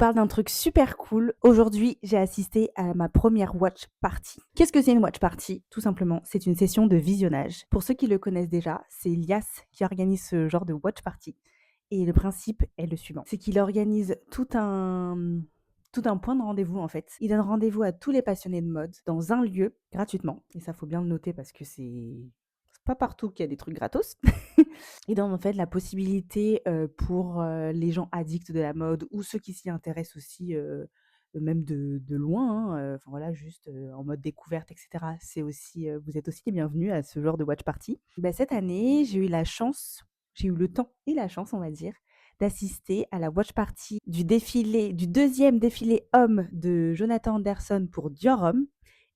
parle d'un truc super cool. Aujourd'hui, j'ai assisté à ma première watch party. Qu'est-ce que c'est une watch party? Tout simplement, c'est une session de visionnage. Pour ceux qui le connaissent déjà, c'est Elias qui organise ce genre de watch party. Et le principe est le suivant. C'est qu'il organise tout un point de rendez-vous en fait. Il donne rendez-vous à tous les passionnés de mode dans un lieu gratuitement. Et ça, faut bien le noter parce que c'est pas partout qu'il y a des trucs gratos. Il donne en fait la possibilité pour les gens addicts de la mode ou ceux qui s'y intéressent aussi, même de loin, hein, enfin voilà, juste en mode découverte, etc. C'est aussi, vous êtes aussi les bienvenus à ce genre de watch party. Bah, cette année, j'ai eu le temps et la chance, on va dire, d'assister à la watch party du deuxième défilé homme de Jonathan Anderson pour Dior Homme.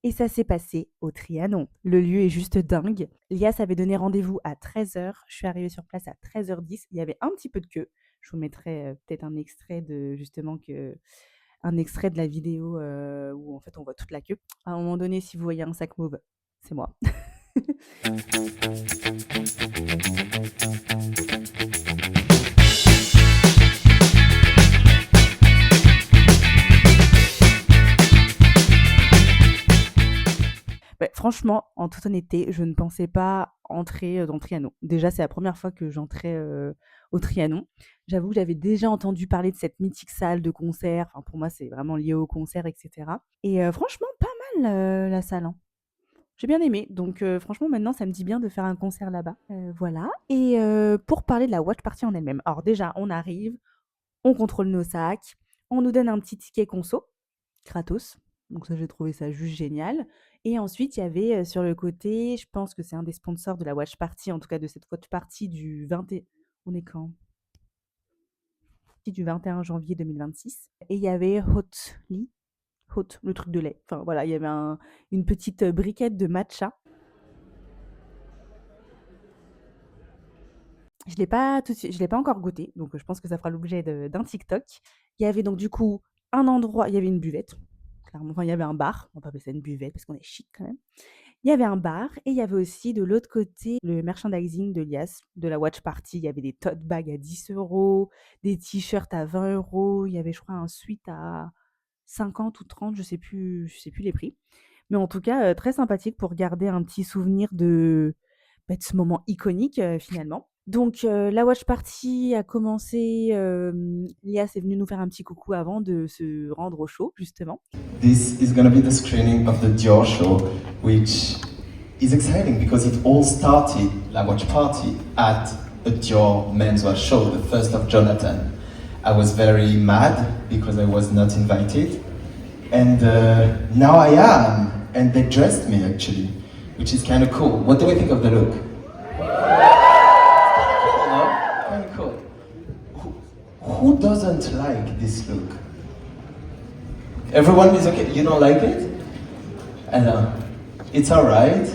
Et ça s'est passé au Trianon. Le lieu est juste dingue. Lias avait donné rendez-vous à 13h. Je suis arrivée sur place à 13h10. Il y avait un petit peu de queue. Je vous mettrai peut-être un extrait de la vidéo où en fait on voit toute la queue. À un moment donné, si vous voyez un sac mauve, c'est moi. Franchement, en toute honnêteté, je ne pensais pas entrer dans le Trianon. Déjà, c'est la première fois que j'entrais au Trianon. J'avoue que j'avais déjà entendu parler de cette mythique salle de concert. Enfin, pour moi, c'est vraiment lié au concert, etc. Et franchement, pas mal la salle, hein. J'ai bien aimé. Donc, franchement, maintenant, ça me dit bien de faire un concert là-bas. Voilà. Et pour parler de la watch party en elle-même. Alors déjà, on arrive, on contrôle nos sacs, on nous donne un petit ticket conso, gratos. Donc ça, j'ai trouvé ça juste génial. Et ensuite, il y avait sur le côté, je pense que c'est un des sponsors de la watch party, en tout cas de cette watch party du 20 on est quand? Du 21 janvier 2026. Et il y avait Hotly, le truc de lait. Enfin voilà, il y avait une petite briquette de matcha. Je l'ai pas encore goûté, donc je pense que ça fera l'objet d'un TikTok. Il y avait donc du coup un endroit, il y avait une buvette, clairement. Enfin, il y avait un bar, on va pas appeler ça une buvette parce qu'on est chic quand même. Il y avait un bar et il y avait aussi de l'autre côté le merchandising de Lias, de la watch party. Il y avait des tote bags à 10 €, des t-shirts à 20 €. Il y avait, je crois, un sweat à 50 ou 30, je sais plus les prix. Mais en tout cas, très sympathique pour garder un petit souvenir de ce moment iconique finalement. Donc la watch party a commencé, Lias est venue nous faire un petit coucou avant de se rendre au show justement. This is going to be the screening of the Dior show, which is exciting because it all started, la watch party, at a Dior menswear show, the first of Jonathan. I was very mad because I was not invited, and now I am, and they dressed me actually, which is kind of cool. What do we think of the look? Kind of cool. Who doesn't like this look? Everyone is okay? You don't like it? I know. It's alright.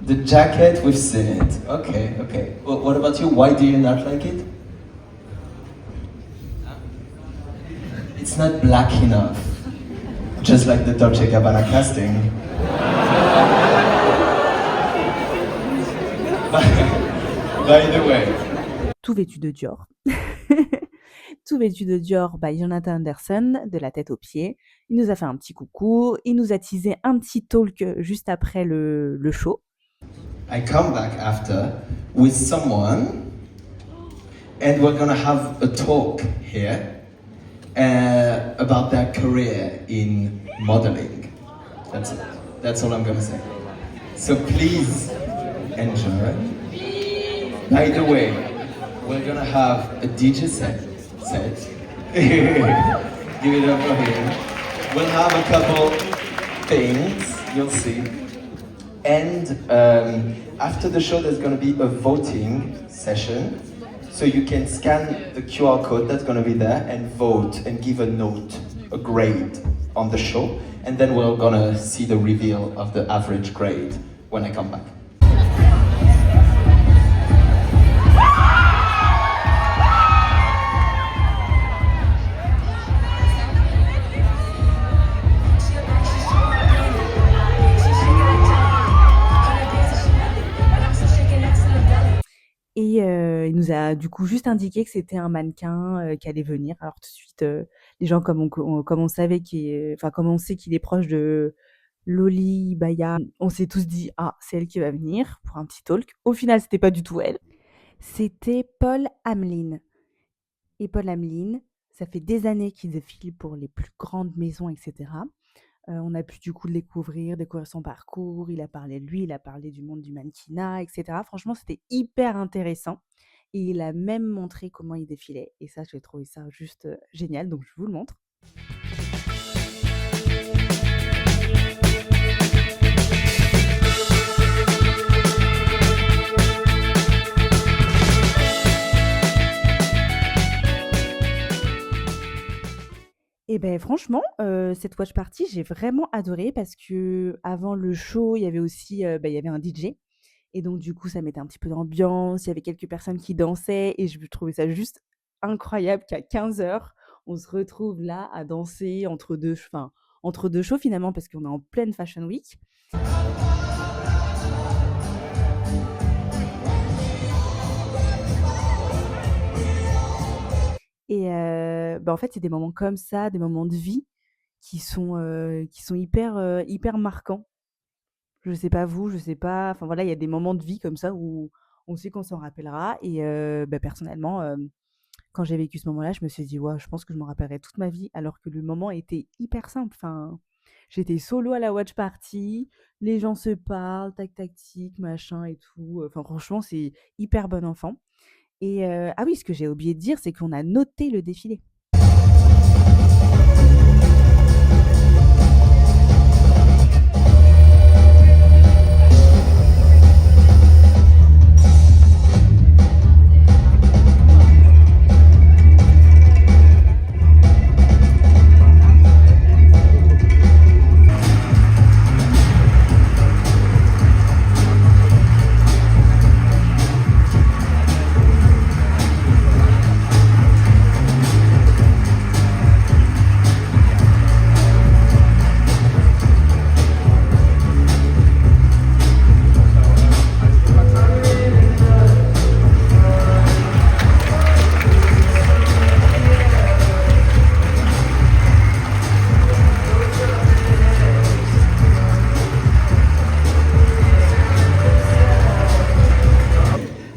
The jacket, we've seen it. Okay, okay. What about you? Why do you not like it? It's not black enough. Just like the Dolce Gabbana casting. By the way. Tout vêtu de Dior. Tout vêtu de Dior by Jonathan Anderson, de la tête aux pieds. Il nous a fait un petit coucou, il nous a teasé un petit talk juste après le show. I come back after with someone and we're gonna have a talk here about their career in modeling. That's it. That's all I'm gonna say. So please enjoy. By the way, we're gonna have a DJ set. Give it up for him. We'll have a couple things, you'll see. And after the show, there's going to be a voting session. So you can scan the QR code that's going to be there and vote and give a note, a grade on the show. And then we're going to see the reveal of the average grade when I come back. Et il nous nous a du coup juste indiqué que c'était un mannequin qui allait venir. Alors tout de suite, les gens, comme on savait comme on sait qu'il est proche de Loli Baya, on s'est tous dit ah, c'est elle qui va venir pour un petit talk. Au final, c'était pas du tout elle. C'était Paul Hamlin. Et Paul Hamlin, ça fait des années qu'il défile pour les plus grandes maisons, etc. On a pu du coup le découvrir son parcours, il a parlé de lui, il a parlé du monde du mannequinat, etc. Franchement, c'était hyper intéressant et il a même montré comment il défilait et ça, j'ai trouvé ça juste, génial, donc je vous le montre. Et beh, franchement, cette watch party, j'ai vraiment adoré parce qu'avant le show, il y avait aussi, il y avait un DJ et donc du coup, ça mettait un petit peu d'ambiance, il y avait quelques personnes qui dansaient et je trouvais ça juste incroyable qu'à 15 heures, on se retrouve là à danser entre 2 shows finalement parce qu'on est en pleine Fashion Week. Et en fait, c'est des moments comme ça, des moments de vie qui sont hyper marquants. Je sais pas vous, je sais pas, enfin voilà, il y a des moments de vie comme ça où on sait qu'on s'en rappellera et personnellement, quand j'ai vécu ce moment-là, je me suis dit: «Waouh, je pense que je m'en rappellerai toute ma vie», alors que le moment était hyper simple. Enfin, j'étais solo à la watch party, les gens se parlent, tac tac tic, machin et tout, enfin franchement, c'est hyper bon enfant et ah oui, ce que j'ai oublié de dire, c'est qu'on a noté le défilé.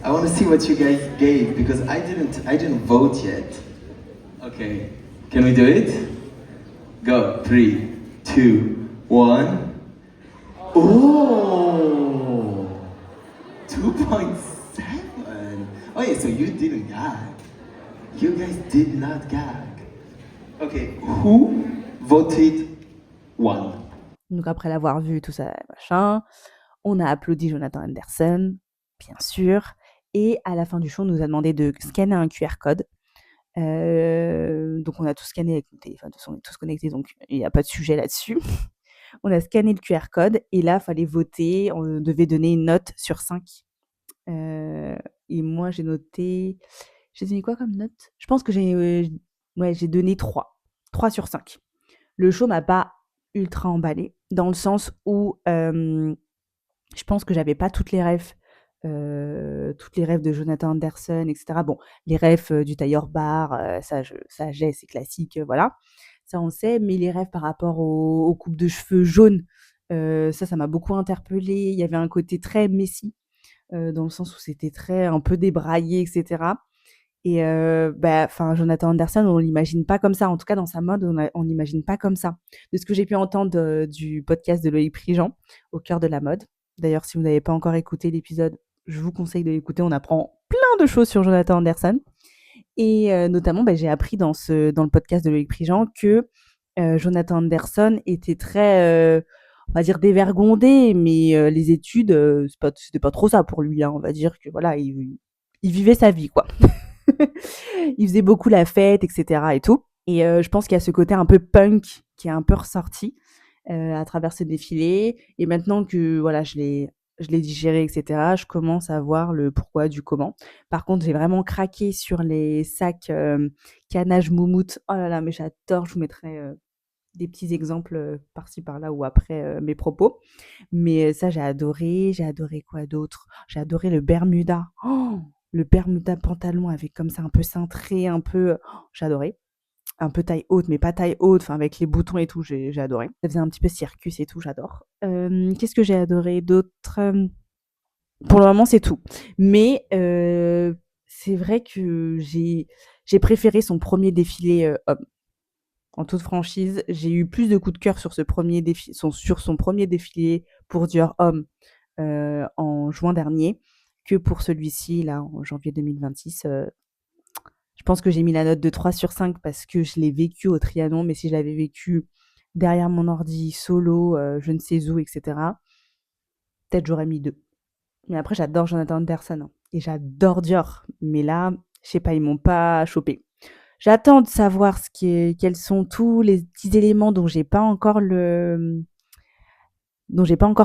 I want to see what you guys gave because I didn't vote yet. Okay, can we do it? Go, 3, 2, 1. Oh, 2.7. Oh yeah, so you didn't gag. You guys did not gag. Okay, who voted 1? Donc après l'avoir vu, tout ça, machin, on a applaudi Jonathan Anderson, bien sûr. Et à la fin du show, on nous a demandé de scanner un QR code. Donc on a tout scanné avec nos téléphones. De toute façon, on est tous connectés, donc il n'y a pas de sujet là-dessus. On a scanné le QR code et là, il fallait voter. On devait donner une note sur 5. Et moi, j'ai donné quoi comme note? Je pense que j'ai donné 3. 3 sur 5. Le show m'a pas ultra emballée, dans le sens où je pense que j'avais pas toutes les refs de Jonathan Anderson, etc. Bon, les refs du tailleur bar, ça, c'est classique, voilà. Ça, on sait, mais les refs par rapport aux coupes de cheveux jaunes, ça m'a beaucoup interpellée. Il y avait un côté très Messi, dans le sens où c'était très un peu débraillé, etc. Et Jonathan Anderson, on l'imagine pas comme ça. En tout cas, dans sa mode, on l'imagine pas comme ça. De ce que j'ai pu entendre du podcast de Loïc Prigent, Au cœur de la mode. D'ailleurs, si vous n'avez pas encore écouté l'épisode, je vous conseille de l'écouter. On apprend plein de choses sur Jonathan Anderson. Et notamment, j'ai appris dans le podcast de Loïc Prigent que Jonathan Anderson était très, on va dire, dévergondé, mais les études, c'était pas trop ça pour lui, hein. On va dire que voilà, il vivait sa vie, quoi. Il faisait beaucoup la fête, etc. et tout. Et je pense qu'il y a ce côté un peu punk qui est un peu ressorti à travers ce défilé. Et maintenant que voilà, je l'ai digéré, etc., je commence à voir le pourquoi du comment. Par contre, j'ai vraiment craqué sur les sacs canage moumoute. Oh là là, mais j'adore. Je vous mettrai des petits exemples par-ci par-là ou après mes propos. Mais ça, j'ai adoré. J'ai adoré quoi d'autre? J'ai adoré le Bermuda. Oh, le Bermuda pantalon avec comme ça un peu cintré, un peu j'adorais. Un peu taille haute, mais pas taille haute, enfin avec les boutons et tout, j'ai adoré. Ça faisait un petit peu circus et tout, j'adore. Qu'est-ce que j'ai adoré d'autre? Pour le moment, c'est tout. Mais c'est vrai que j'ai préféré son premier défilé homme. En toute franchise, j'ai eu plus de coups de cœur sur sur son premier défilé pour Dior homme en juin dernier que pour celui-ci là en janvier 2026. Je pense que j'ai mis la note de 3 sur 5 parce que je l'ai vécu au Trianon, mais si je l'avais vécu derrière mon ordi, solo, je ne sais où, etc., peut-être j'aurais mis 2. Mais après, j'adore Jonathan Anderson hein, et j'adore Dior. Mais là, je sais pas, ils m'ont pas chopé. J'attends de savoir quels sont tous les petits éléments dont j'ai pas encore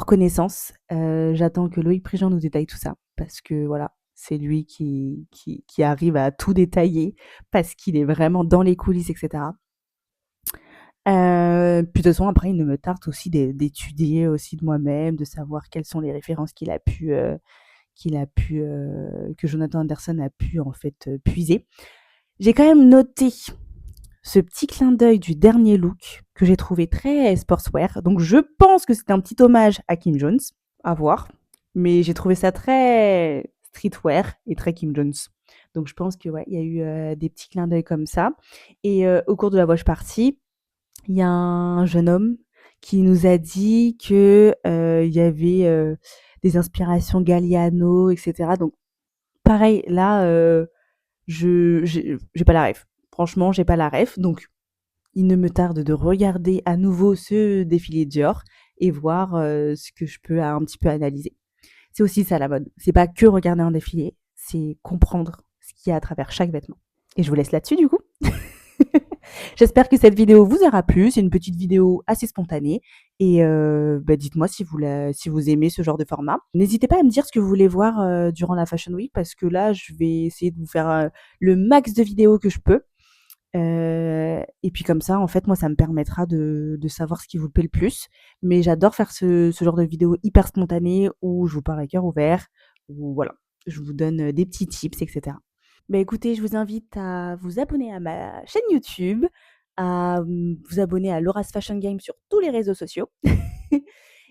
connaissance. J'attends que Loïc Prigent nous détaille tout ça parce que voilà, c'est lui qui arrive à tout détailler parce qu'il est vraiment dans les coulisses, etc. Puis de toute façon, après, il ne me tarde aussi d'étudier aussi de moi-même, de savoir quelles sont les références que Jonathan Anderson a pu en fait puiser. J'ai quand même noté ce petit clin d'œil du dernier look que j'ai trouvé très sportswear. Donc je pense que c'est un petit hommage à Kim Jones, à voir. Mais j'ai trouvé ça très streetwear et très Kim Jones. Donc je pense que ouais, il y a eu des petits clins d'œil comme ça. Et au cours de la watch party, il y a un jeune homme qui nous a dit que il y avait des inspirations Galliano, etc. Donc pareil, là, j'ai pas la ref. Franchement, j'ai pas la ref. Donc il ne me tarde de regarder à nouveau ce défilé Dior et voir ce que je peux un petit peu analyser. C'est aussi ça la mode. C'est pas que regarder un défilé, c'est comprendre ce qu'il y a à travers chaque vêtement. Et je vous laisse là-dessus du coup. J'espère que cette vidéo vous aura plu. C'est une petite vidéo assez spontanée. Et dites-moi si vous aimez ce genre de format. N'hésitez pas à me dire ce que vous voulez voir durant la Fashion Week parce que là, je vais essayer de vous faire le max de vidéos que je peux. Et puis comme ça, en fait, moi, ça me permettra de savoir ce qui vous plaît le plus. Mais j'adore faire ce genre de vidéo hyper spontanée où je vous parle à cœur ouvert, où voilà, je vous donne des petits tips, etc. Bah écoutez, je vous invite à vous abonner à ma chaîne YouTube, à vous abonner à Laura's Fashion Game sur tous les réseaux sociaux.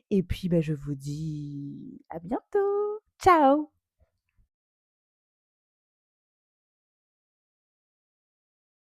Et puis, bah, je vous dis à bientôt. Ciao!